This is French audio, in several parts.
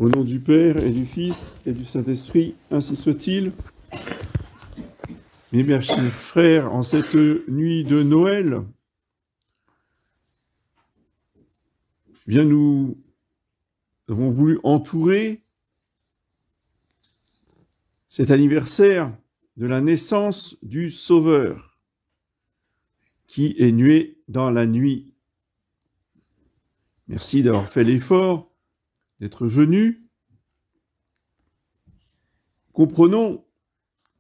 Au nom du Père et du Fils et du Saint-Esprit, ainsi soit-il. Mes bien chers frères, en cette nuit de Noël, bien nous avons voulu entourer cet anniversaire de la naissance du Sauveur, qui est né dans la nuit. Merci d'avoir fait l'effort d'être venu. Comprenons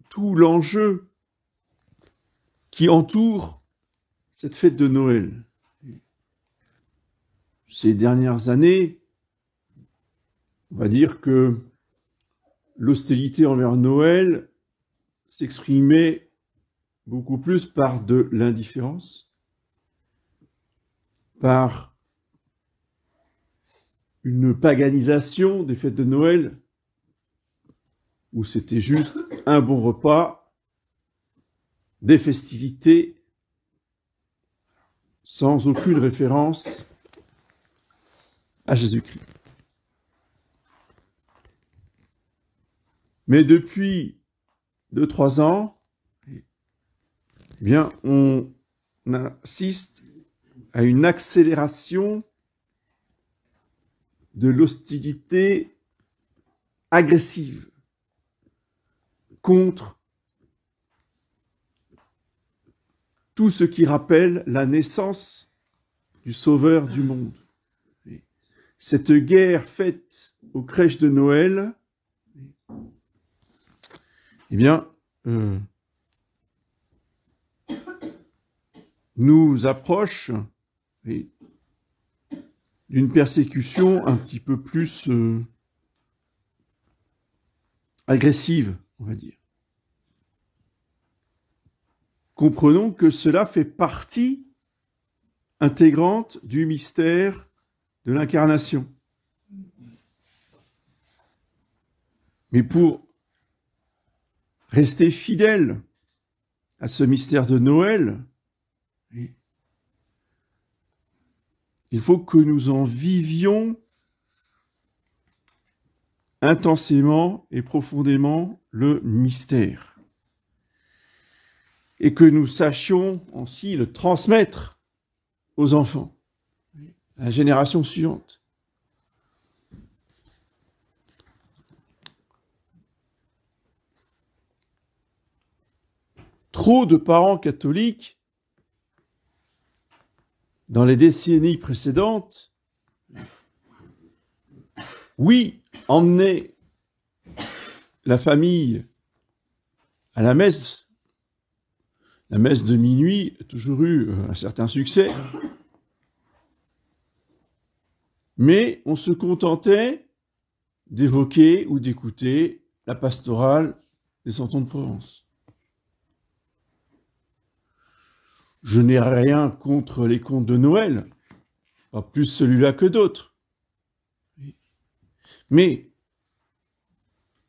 tout l'enjeu qui entoure cette fête de Noël. Ces dernières années, on va dire que l'hostilité envers Noël s'exprimait beaucoup plus par de l'indifférence, par une paganisation des fêtes de Noël, où c'était juste un bon repas, des festivités, sans aucune référence à Jésus-Christ. Mais depuis 2-3 ans, eh bien, on assiste à une accélération de l'hostilité agressive contre tout ce qui rappelle la naissance du Sauveur du monde. Cette guerre faite aux crèches de Noël, eh bien, nous approche d'une persécution un petit peu plus agressive, on va dire. Comprenons que cela fait partie intégrante du mystère de l'incarnation. Mais pour rester fidèle à ce mystère de Noël, il faut que nous en vivions intensément et profondément le mystère. Et que nous sachions aussi le transmettre aux enfants, à la génération suivante. Trop de parents catholiques, dans les décennies précédentes, oui, emmenaient la famille à la messe. La messe de minuit a toujours eu un certain succès, mais on se contentait d'évoquer ou d'écouter la pastorale des Santons de Provence. Je n'ai rien contre les contes de Noël, pas plus celui-là que d'autres. Mais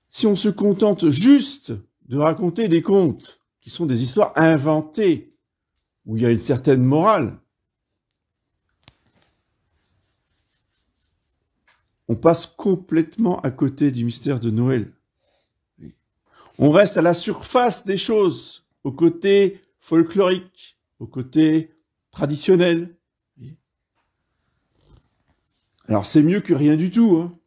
si on se contente juste de raconter des contes, qui sont des histoires inventées, où il y a une certaine morale, on passe complètement à côté du mystère de Noël. On reste à la surface des choses, au côté folklorique, au côté traditionnel. Alors c'est mieux que rien du tout, hein.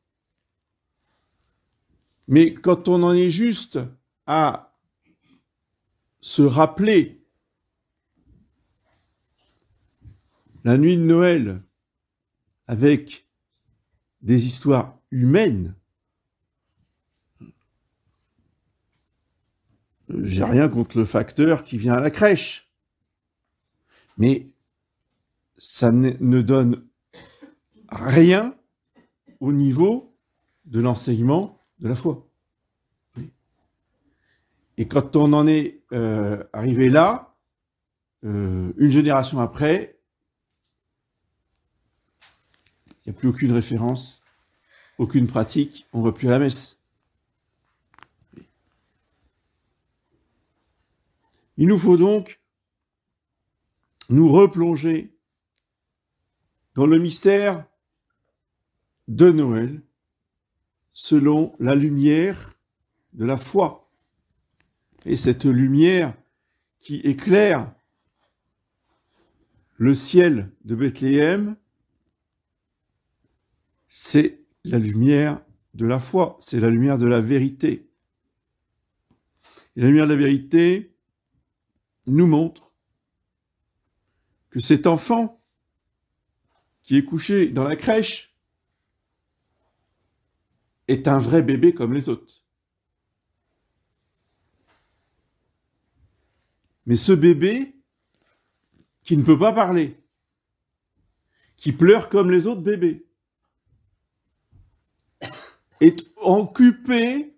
Mais quand on en est juste à se rappeler la nuit de Noël avec des histoires humaines, j'ai rien contre le facteur qui vient à la crèche, mais ça ne donne rien au niveau de l'enseignement de la foi. Et quand on en est arrivé là, une génération après, il n'y a plus aucune référence, aucune pratique, on ne va plus à la messe. Il nous faut donc nous replonger dans le mystère de Noël selon la lumière de la foi. Et cette lumière qui éclaire le ciel de Bethléem, c'est la lumière de la foi, c'est la lumière de la vérité. Et la lumière de la vérité nous montre que cet enfant qui est couché dans la crèche est un vrai bébé comme les autres. Mais ce bébé qui ne peut pas parler, qui pleure comme les autres bébés, est occupé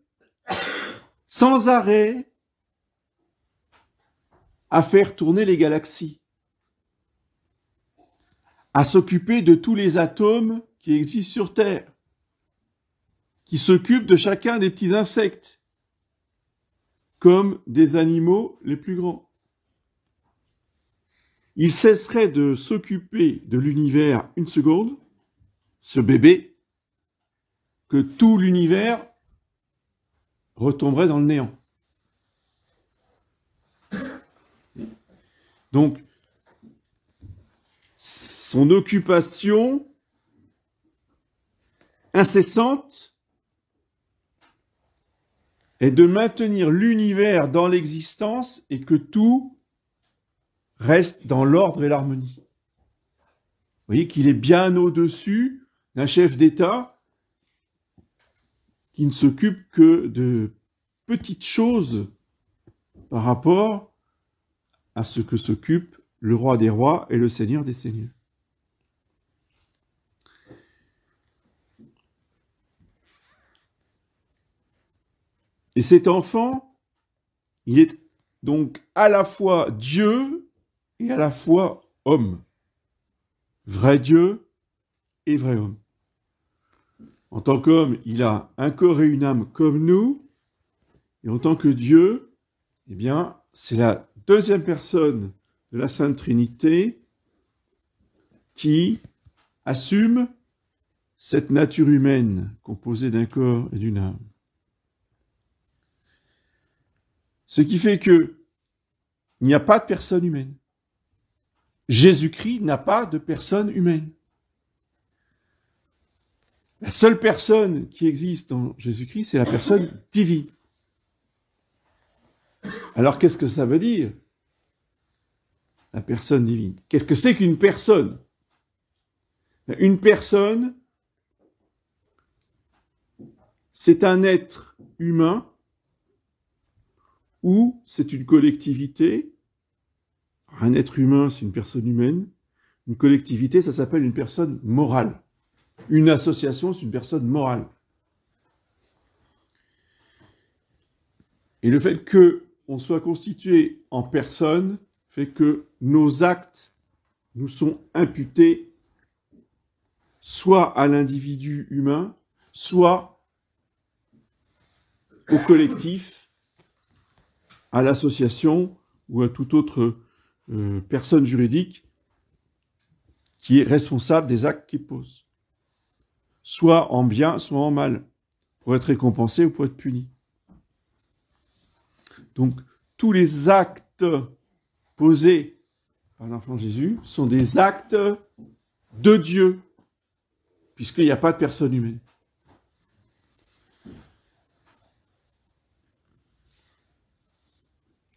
sans arrêt à faire tourner les galaxies, à s'occuper de tous les atomes qui existent sur Terre, qui s'occupent de chacun des petits insectes, comme des animaux les plus grands. Il cesserait de s'occuper de l'univers une seconde, ce bébé, que tout l'univers retomberait dans le néant. Donc, son occupation incessante est de maintenir l'univers dans l'existence et que tout reste dans l'ordre et l'harmonie. Vous voyez qu'il est bien au-dessus d'un chef d'État qui ne s'occupe que de petites choses par rapport à ce que s'occupe le roi des rois et le seigneur des seigneurs. Et cet enfant, il est donc à la fois Dieu et à la fois homme. Vrai Dieu et vrai homme. En tant qu'homme, il a un corps et une âme comme nous. Et en tant que Dieu, eh bien, c'est la deuxième personne de la Sainte Trinité qui assume cette nature humaine composée d'un corps et d'une âme. Ce qui fait que il n'y a pas de personne humaine. Jésus-Christ n'a pas de personne humaine. La seule personne qui existe en Jésus-Christ, c'est la personne divine. Alors qu'est-ce que ça veut dire, la personne divine? Qu'est-ce que c'est qu'une personne? Une personne, c'est un être humain ou c'est une collectivité. Un être humain, c'est une personne humaine. Une collectivité, ça s'appelle une personne morale. Une association, c'est une personne morale. Et le fait qu'on soit constitué en personne fait que nos actes nous sont imputés soit à l'individu humain, soit au collectif, à l'association ou à toute autre personne juridique qui est responsable des actes qu'il pose. Soit en bien, soit en mal, pour être récompensé ou pour être puni. Donc, tous les actes posés par l'enfant Jésus sont des actes de Dieu, puisqu'il n'y a pas de personne humaine.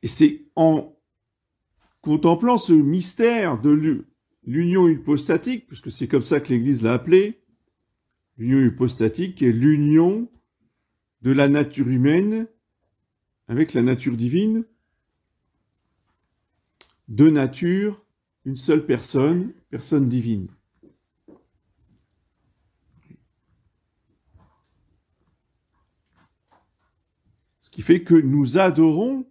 Et c'est en contemplant ce mystère de l'union hypostatique, puisque c'est comme ça que l'Église l'a appelé, l'union hypostatique est l'union de la nature humaine avec la nature divine, deux natures, une seule personne, personne divine. Ce qui fait que nous adorons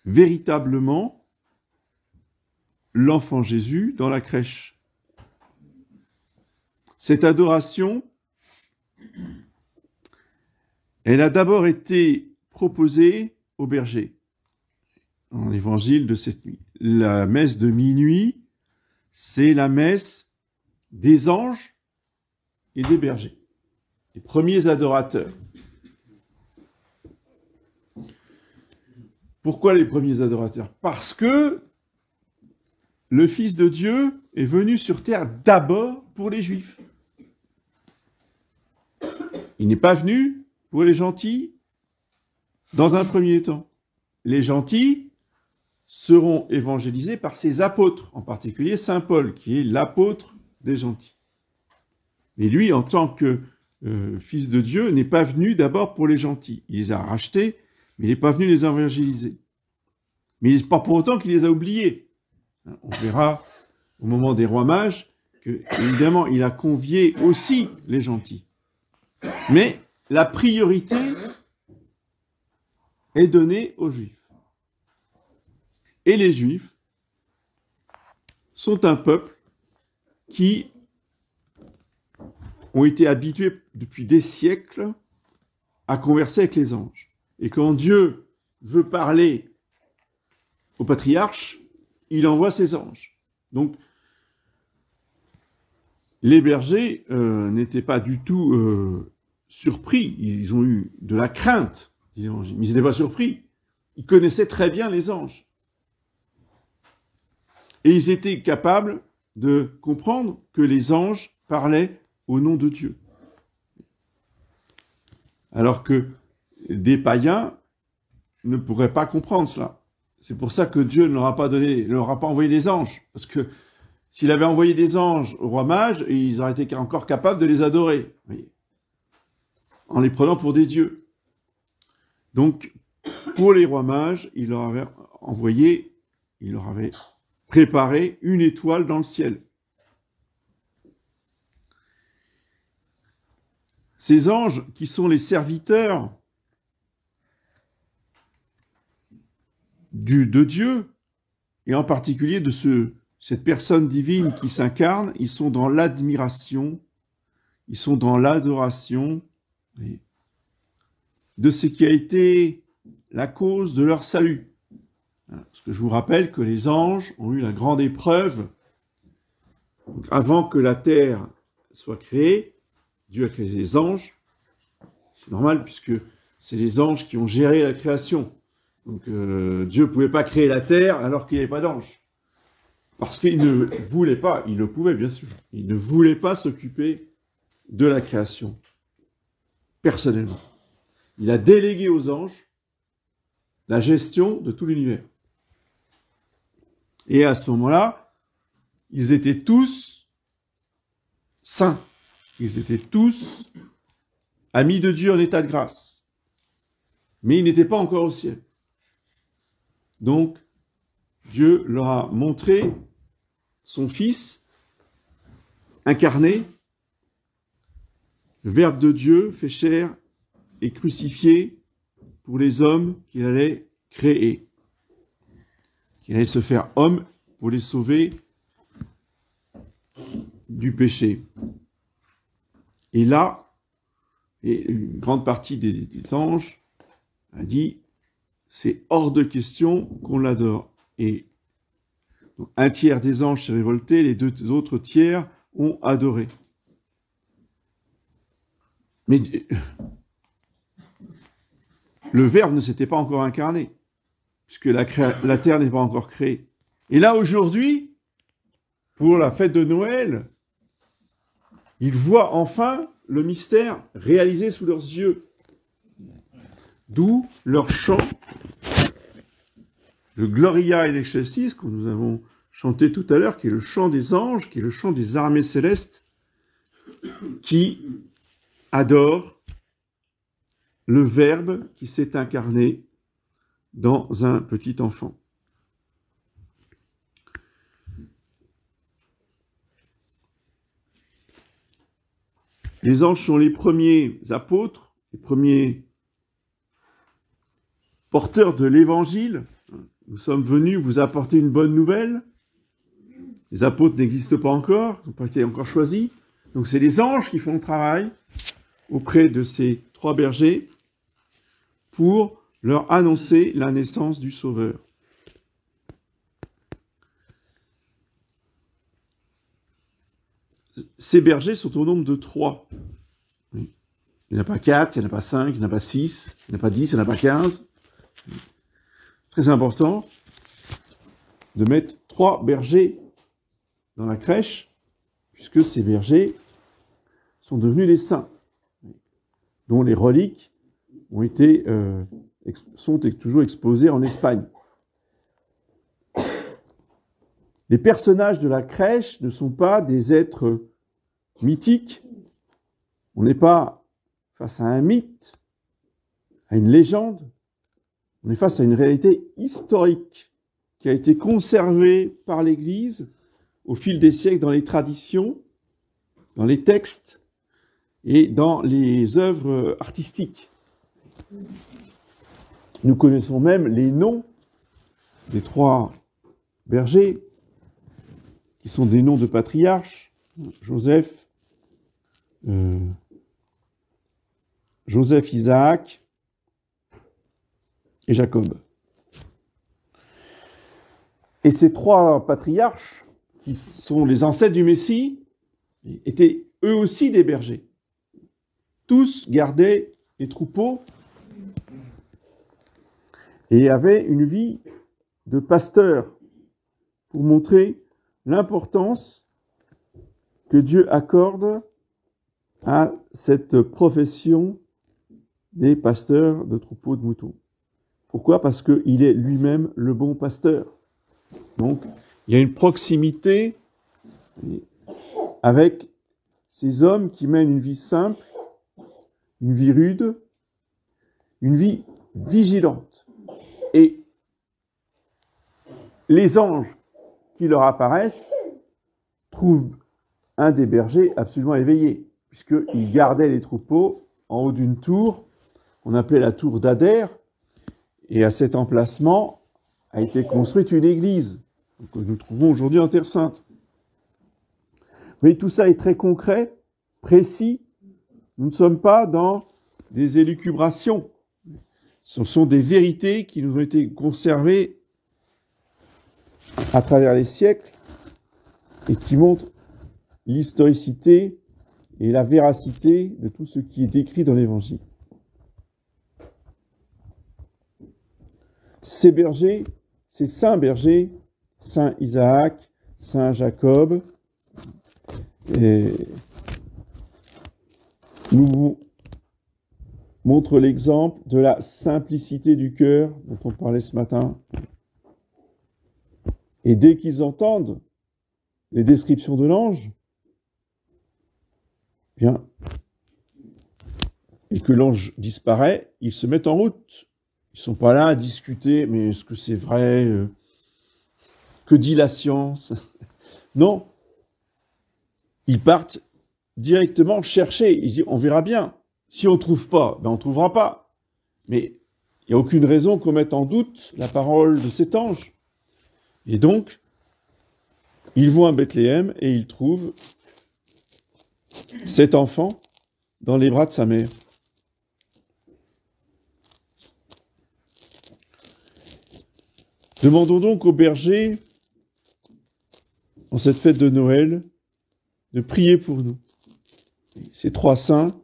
véritablement l'enfant Jésus dans la crèche. Cette adoration, elle a d'abord été proposée aux bergers dans l'évangile de cette nuit. La messe de minuit, c'est la messe des anges et des bergers. les premiers adorateurs. Pourquoi les premiers adorateurs? Parce que le Fils de Dieu est venu sur terre d'abord pour les Juifs. Il n'est pas venu pour les gentils dans un premier temps. Les gentils seront évangélisés par ses apôtres, en particulier Saint Paul, qui est l'apôtre des gentils. Mais lui, en tant que Fils de Dieu, n'est pas venu d'abord pour les gentils. Il les a rachetés, mais il n'est pas venu les évangéliser. Mais ce n'est pas pour autant qu'il les a oubliés. On verra au moment des rois mages que, évidemment, il a convié aussi les gentils. Mais la priorité est donnée aux Juifs. Et les Juifs sont un peuple qui ont été habitués depuis des siècles à converser avec les anges. Et quand Dieu veut parler au patriarche, il envoie ses anges. Donc, les bergers n'étaient pas du tout surpris. Ils ont eu de la crainte, mais ils n'étaient pas surpris. Ils connaissaient très bien les anges. Et ils étaient capables de comprendre que les anges parlaient au nom de Dieu. Alors que des païens ne pourraient pas comprendre cela. C'est pour ça que Dieu ne leur a pas envoyé des anges. Parce que s'il avait envoyé des anges aux rois mages, ils auraient été encore capables de les adorer. Oui. En les prenant pour des dieux. Donc, pour les rois mages, il leur avait préparé une étoile dans le ciel. Ces anges qui sont les serviteurs de Dieu, et en particulier de cette personne divine qui s'incarne, ils sont dans l'admiration, ils sont dans l'adoration de ce qui a été la cause de leur salut. Parce que je vous rappelle que les anges ont eu la grande épreuve. Donc, avant que la terre soit créée, Dieu a créé les anges. C'est normal puisque c'est les anges qui ont géré la création. Donc Dieu ne pouvait pas créer la terre alors qu'il n'y avait pas d'anges. Parce qu'il ne voulait pas, il le pouvait bien sûr, il ne voulait pas s'occuper de la création, personnellement. Il a délégué aux anges la gestion de tout l'univers. Et à ce moment-là, ils étaient tous saints. Ils étaient tous amis de Dieu en état de grâce. Mais ils n'étaient pas encore au ciel. Donc, Dieu leur a montré son Fils incarné, le Verbe de Dieu fait chair et crucifié pour les hommes qu'il allait créer. Qu'il allait se faire homme pour les sauver du péché. Et là, une grande partie des anges a dit, c'est hors de question qu'on l'adore. Et donc, un tiers des anges s'est révolté, les 2 autres tiers ont adoré. Mais le Verbe ne s'était pas encore incarné, puisque la terre n'est pas encore créée. Et là, aujourd'hui, pour la fête de Noël, ils voient enfin le mystère réalisé sous leurs yeux. D'où leur chant, le Gloria in Excelsis, que nous avons chanté tout à l'heure, qui est le chant des anges, qui est le chant des armées célestes, qui adore le Verbe qui s'est incarné dans un petit enfant. Les anges sont les premiers apôtres, les premiers porteurs de l'Évangile. Nous sommes venus vous apporter une bonne nouvelle. Les apôtres n'existent pas encore, ils n'ont pas été encore choisis. Donc c'est les anges qui font le travail auprès de ces 3 bergers pour leur annoncer la naissance du Sauveur. Ces bergers sont au nombre de 3. Il n'y en a pas 4, il n'y en a pas 5, il n'y en a pas 6, il n'y en a pas 10, il n'y en a pas 15. C'est très important de mettre 3 bergers dans la crèche, puisque ces bergers sont devenus des saints, dont les reliques sont toujours exposées en Espagne. Les personnages de la crèche ne sont pas des êtres mythiques. On n'est pas face à un mythe, à une légende. On est face à une réalité historique qui a été conservée par l'Église au fil des siècles dans les traditions, dans les textes et dans les œuvres artistiques. Nous connaissons même les noms des 3 bergers, qui sont des noms de patriarches, Joseph, Isaac et Jacob. Et ces 3 patriarches, qui sont les ancêtres du Messie, étaient eux aussi des bergers. Tous gardaient les troupeaux et avaient une vie de pasteur pour montrer l'importance que Dieu accorde à cette profession des pasteurs de troupeaux de moutons. Pourquoi ? Parce qu'il est lui-même le bon pasteur. Donc, il y a une proximité avec ces hommes qui mènent une vie simple, une vie rude, une vie vigilante. Et les anges qui leur apparaissent trouvent un des bergers absolument éveillé, puisqu'il gardait les troupeaux en haut d'une tour, qu'on appelait la tour d'Ader, et à cet emplacement a été construite une église, que nous trouvons aujourd'hui en Terre Sainte. Vous voyez, tout ça est très concret, précis. Nous ne sommes pas dans des élucubrations. Ce sont des vérités qui nous ont été conservées à travers les siècles et qui montrent l'historicité et la véracité de tout ce qui est décrit dans l'Évangile. Ces bergers, ces saints bergers, Saint Isaac, Saint Jacob, nous montrent l'exemple de la simplicité du cœur dont on parlait ce matin. Et dès qu'ils entendent les descriptions de l'ange, bien, et que l'ange disparaît, ils se mettent en route. Ils ne sont pas là à discuter, mais est-ce que c'est vrai ? Que dit la science ? Non. Ils partent directement chercher. Ils disent, on verra bien. Si on ne trouve pas, ben on ne trouvera pas. Mais il n'y a aucune raison qu'on mette en doute la parole de cet ange. Et donc, ils vont à Bethléem et ils trouvent cet enfant dans les bras de sa mère. Demandons donc aux bergers, en cette fête de Noël, de prier pour nous. Ces 3 saints,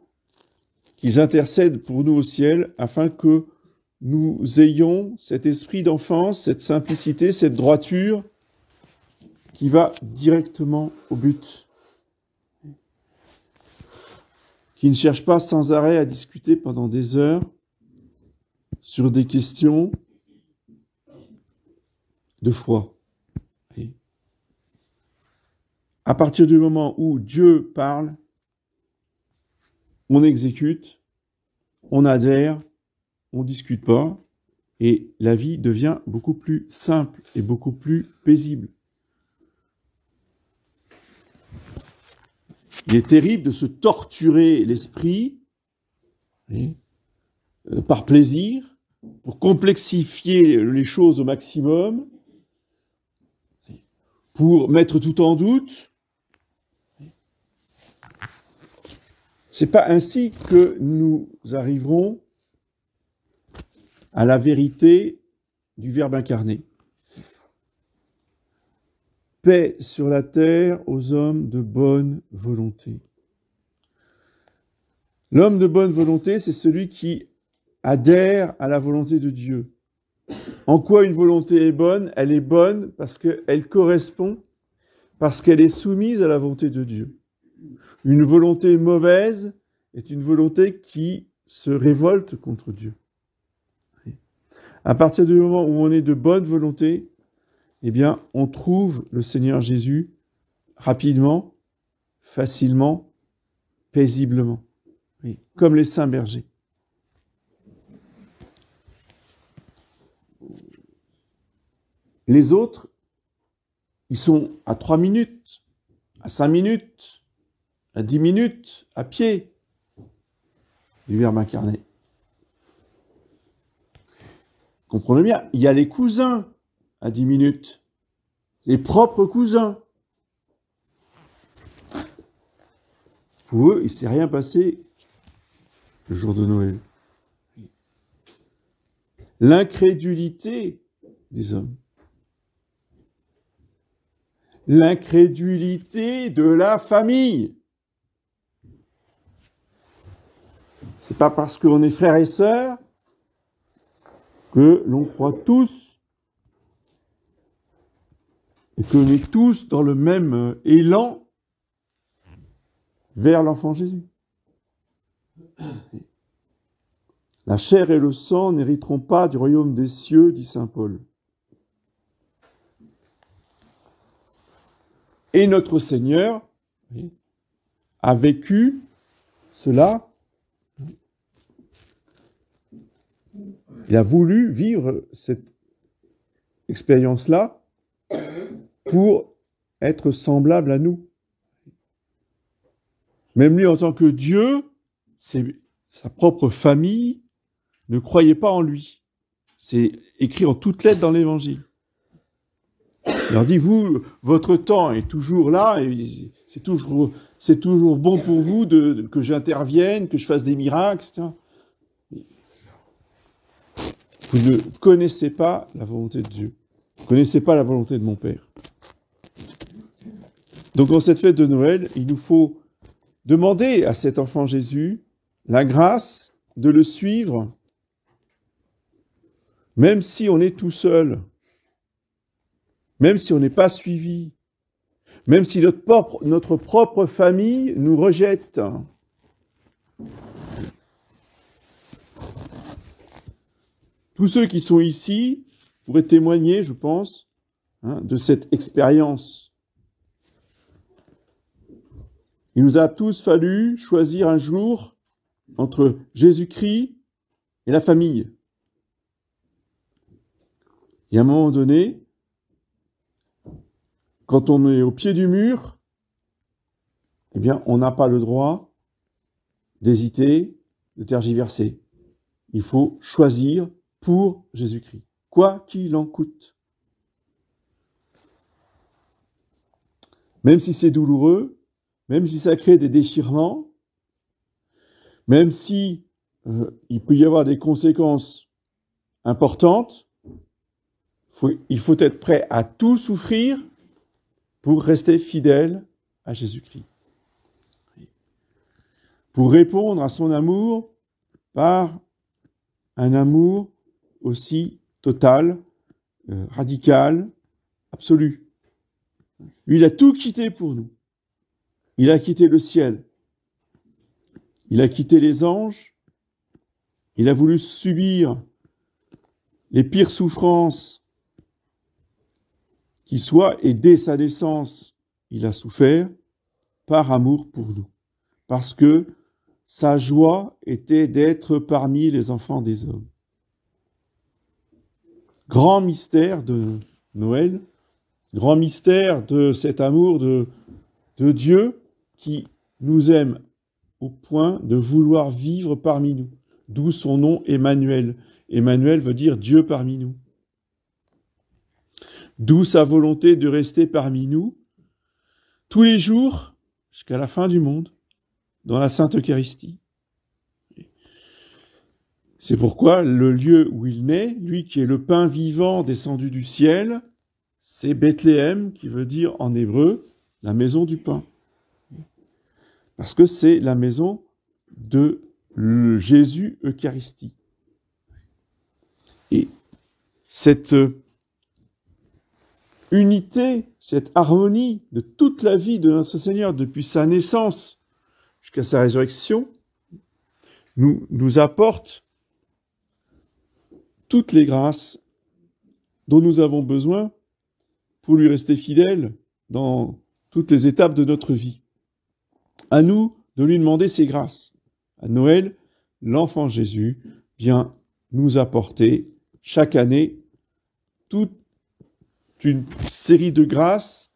qu'ils intercèdent pour nous au ciel, afin que nous ayons cet esprit d'enfance, cette simplicité, cette droiture, qui va directement au but. Qui ne cherche pas sans arrêt à discuter pendant des heures sur des questions de foi. À partir du moment où Dieu parle, on exécute, on adhère, on ne discute pas, et la vie devient beaucoup plus simple et beaucoup plus paisible. Il est terrible de se torturer l'esprit par plaisir, pour complexifier les choses au maximum, pour mettre tout en doute. C'est pas ainsi que nous arriverons à la vérité du Verbe incarné. Paix sur la terre aux hommes de bonne volonté. L'homme de bonne volonté, c'est celui qui adhère à la volonté de Dieu. En quoi une volonté est bonne? Elle est bonne parce qu'elle correspond, parce qu'elle est soumise à la volonté de Dieu. Une volonté mauvaise est une volonté qui se révolte contre Dieu. À partir du moment où on est de bonne volonté, eh bien, on trouve le Seigneur Jésus rapidement, facilement, paisiblement, oui, comme les saints bergers. Les autres, ils sont à 3 minutes, à 5 minutes, à 10 minutes, à pied du Verbe incarné. Comprenez bien, il y a les cousins à 10 minutes, les propres cousins. Pour eux, il ne s'est rien passé le jour de Noël. L'incrédulité des hommes. L'incrédulité de la famille. C'est pas parce qu'on est frères et sœurs que l'on croit tous et que l'on est tous dans le même élan vers l'enfant Jésus. La chair et le sang n'hériteront pas du royaume des cieux, dit saint Paul. Et notre Seigneur a vécu cela. Il a voulu vivre cette expérience-là pour être semblable à nous. Même lui, en tant que Dieu, sa propre famille ne croyait pas en lui. C'est écrit en toutes lettres dans l'Évangile. Il leur dit, vous, votre temps est toujours là, et c'est toujours bon pour vous que j'intervienne, que je fasse des miracles, etc. Vous ne connaissez pas la volonté de Dieu. Vous ne connaissez pas la volonté de mon Père. Donc, en cette fête de Noël, il nous faut demander à cet enfant Jésus la grâce de le suivre, même si on est tout seul, même si on n'est pas suivi, même si notre propre famille nous rejette. Tous ceux qui sont ici pourraient témoigner, je pense, de cette expérience. Il nous a tous fallu choisir un jour entre Jésus-Christ et la famille. Et à un moment donné, quand on est au pied du mur, eh bien, on n'a pas le droit d'hésiter, de tergiverser. Il faut choisir pour Jésus-Christ, quoi qu'il en coûte. Même si c'est douloureux, même si ça crée des déchirements, même si il peut y avoir des conséquences importantes, il faut être prêt à tout souffrir pour rester fidèle à Jésus-Christ. Pour répondre à son amour par un amour aussi total, radical, absolu. Lui, il a tout quitté pour nous. Il a quitté le ciel. Il a quitté les anges. Il a voulu subir les pires souffrances qui soient, et dès sa naissance, il a souffert par amour pour nous. Parce que sa joie était d'être parmi les enfants des hommes. Grand mystère de Noël, grand mystère de cet amour de Dieu qui nous aime au point de vouloir vivre parmi nous. D'où son nom Emmanuel. Emmanuel veut dire Dieu parmi nous. D'où sa volonté de rester parmi nous tous les jours jusqu'à la fin du monde dans la Sainte Eucharistie. C'est pourquoi le lieu où il naît, lui qui est le pain vivant descendu du ciel, c'est Bethléem, qui veut dire en hébreu la maison du pain. Parce que c'est la maison de Jésus Eucharistie. Et cette unité, cette harmonie de toute la vie de notre Seigneur depuis sa naissance jusqu'à sa résurrection nous apporte toutes les grâces dont nous avons besoin pour lui rester fidèles dans toutes les étapes de notre vie. À nous de lui demander ces grâces. À Noël, l'enfant Jésus vient nous apporter chaque année toute une série de grâces.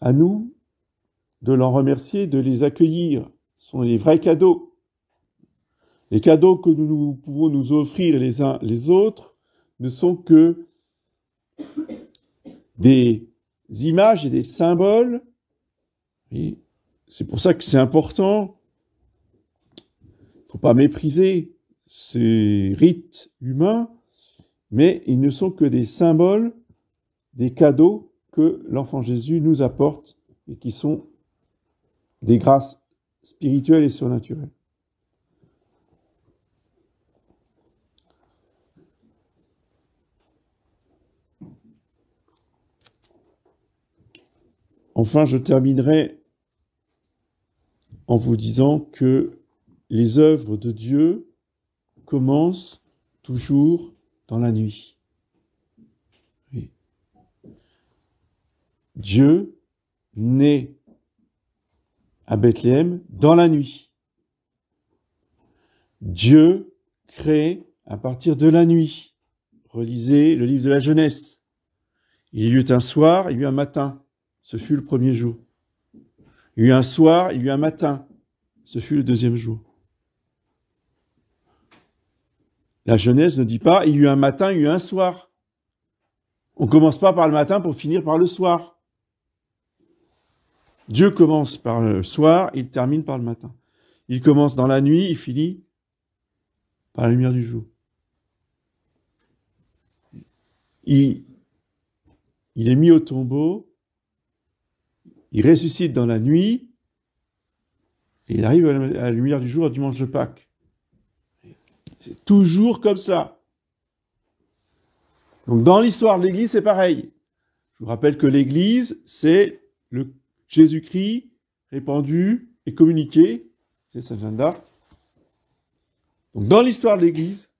À nous de l'en remercier, de les accueillir. Ce sont les vrais cadeaux. Les cadeaux que nous pouvons nous offrir les uns les autres ne sont que des images et des symboles. Et c'est pour ça que c'est important. Il ne faut pas mépriser ces rites humains, mais ils ne sont que des symboles, des cadeaux que l'enfant Jésus nous apporte et qui sont des grâces spirituelles et surnaturelles. Enfin, je terminerai en vous disant que les œuvres de Dieu commencent toujours dans la nuit. Oui. Dieu naît à Bethléem dans la nuit. Dieu crée à partir de la nuit. Relisez le livre de la Genèse. Il y eut un soir, il y eut un matin. Ce fut le premier jour. Il y eut un soir, il y eut un matin. Ce fut le deuxième jour. La Genèse ne dit pas, il y eut un matin, il y eut un soir. On ne commence pas par le matin pour finir par le soir. Dieu commence par le soir, il termine par le matin. Il commence dans la nuit, il finit par la lumière du jour. Il est mis au tombeau, il ressuscite dans la nuit, et il arrive à la lumière du jour au dimanche de Pâques. C'est toujours comme ça. Donc dans l'histoire de l'Église, c'est pareil. Je vous rappelle que l'Église, c'est le Jésus-Christ répandu et communiqué. C'est Saint Jeanne d'Arc. Donc dans l'histoire de l'Église,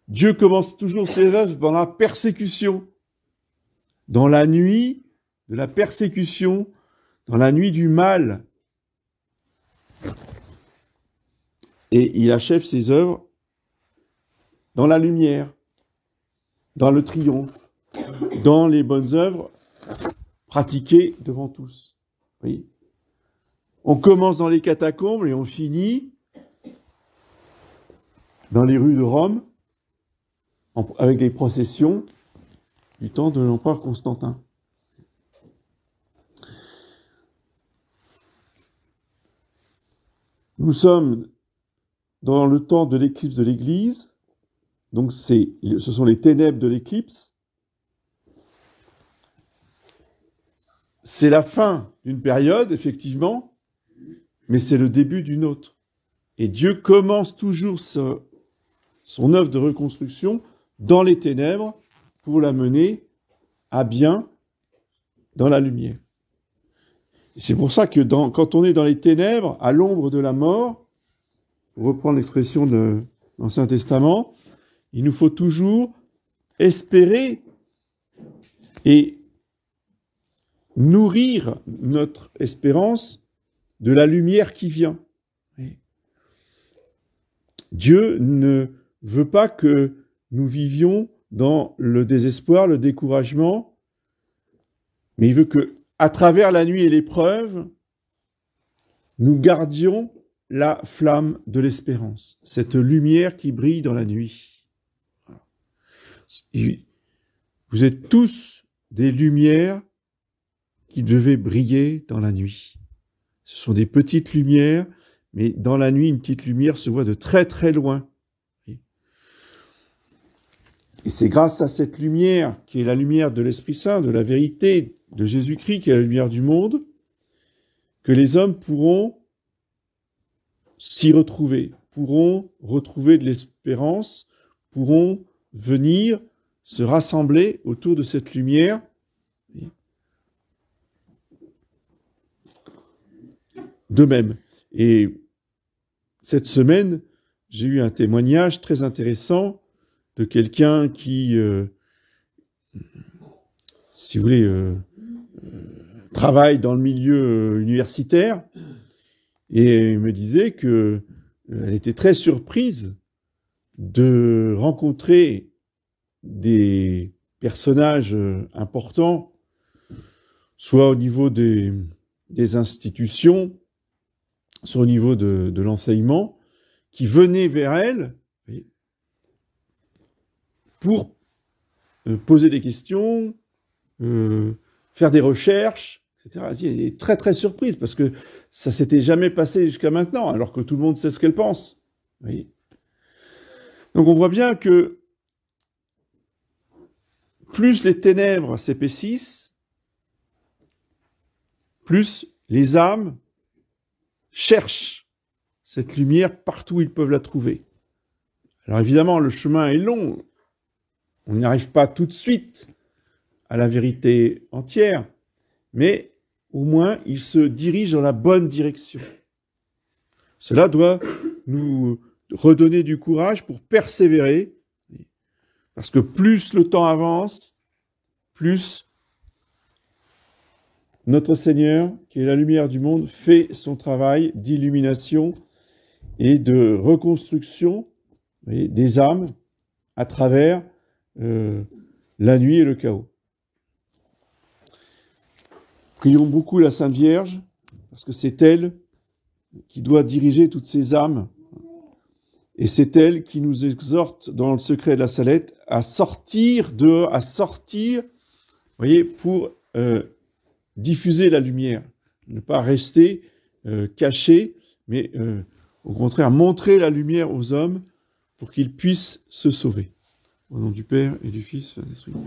Dieu commence toujours ses œuvres dans la persécution. Dans la nuit de la persécution, dans la nuit du mal. Et il achève ses œuvres dans la lumière, dans le triomphe, dans les bonnes œuvres pratiquées devant tous. Vous voyez ? On commence dans les catacombes et on finit dans les rues de Rome avec les processions du temps de l'empereur Constantin. Nous sommes dans le temps de l'éclipse de l'Église, donc ce sont les ténèbres de l'éclipse. C'est la fin d'une période, effectivement, mais c'est le début d'une autre. Et Dieu commence toujours son œuvre de reconstruction dans les ténèbres pour la mener à bien dans la lumière. Et c'est pour ça que quand on est dans les ténèbres, à l'ombre de la mort, pour reprendre l'expression de l'Ancien Testament, il nous faut toujours espérer et nourrir notre espérance de la lumière qui vient. Dieu ne veut pas que nous vivions dans le désespoir, le découragement, mais il veut que, à travers la nuit et l'épreuve, nous gardions la flamme de l'espérance, cette lumière qui brille dans la nuit. Vous êtes tous des lumières qui devaient briller dans la nuit. Ce sont des petites lumières, mais dans la nuit, une petite lumière se voit de très très loin. Et c'est grâce à cette lumière, qui est la lumière de l'Esprit Saint, de la vérité, de Jésus-Christ, qui est la lumière du monde, que les hommes pourront s'y retrouver, pourront retrouver de l'espérance, pourront venir se rassembler autour de cette lumière. D'eux-mêmes. Et cette semaine, j'ai eu un témoignage très intéressant de quelqu'un qui, si vous voulez, travaille dans le milieu universitaire et me disait que elle était très surprise de rencontrer des personnages importants, soit au niveau des institutions, soit au niveau de l'enseignement, qui venaient vers elle pour poser des questions, faire des recherches, etc. Elle est très très surprise parce que ça s'était jamais passé jusqu'à maintenant, alors que tout le monde sait ce qu'elle pense. Vous voyez ? Donc on voit bien que plus les ténèbres s'épaississent, plus les âmes cherchent cette lumière partout où ils peuvent la trouver. Alors évidemment, le chemin est long. On n'y arrive pas tout de suite à la vérité entière, mais au moins il se dirige dans la bonne direction. Cela doit nous redonner du courage pour persévérer, parce que plus le temps avance, plus notre Seigneur, qui est la lumière du monde, fait son travail d'illumination et de reconstruction des âmes à travers la nuit et le chaos. Prions beaucoup la Sainte Vierge, parce que c'est elle qui doit diriger toutes ces âmes, et c'est elle qui nous exhorte dans le secret de la Salette à sortir, voyez, pour diffuser la lumière, ne pas rester caché, mais au contraire montrer la lumière aux hommes pour qu'ils puissent se sauver. Au nom du Père et du Fils et de l'Esprit Saint.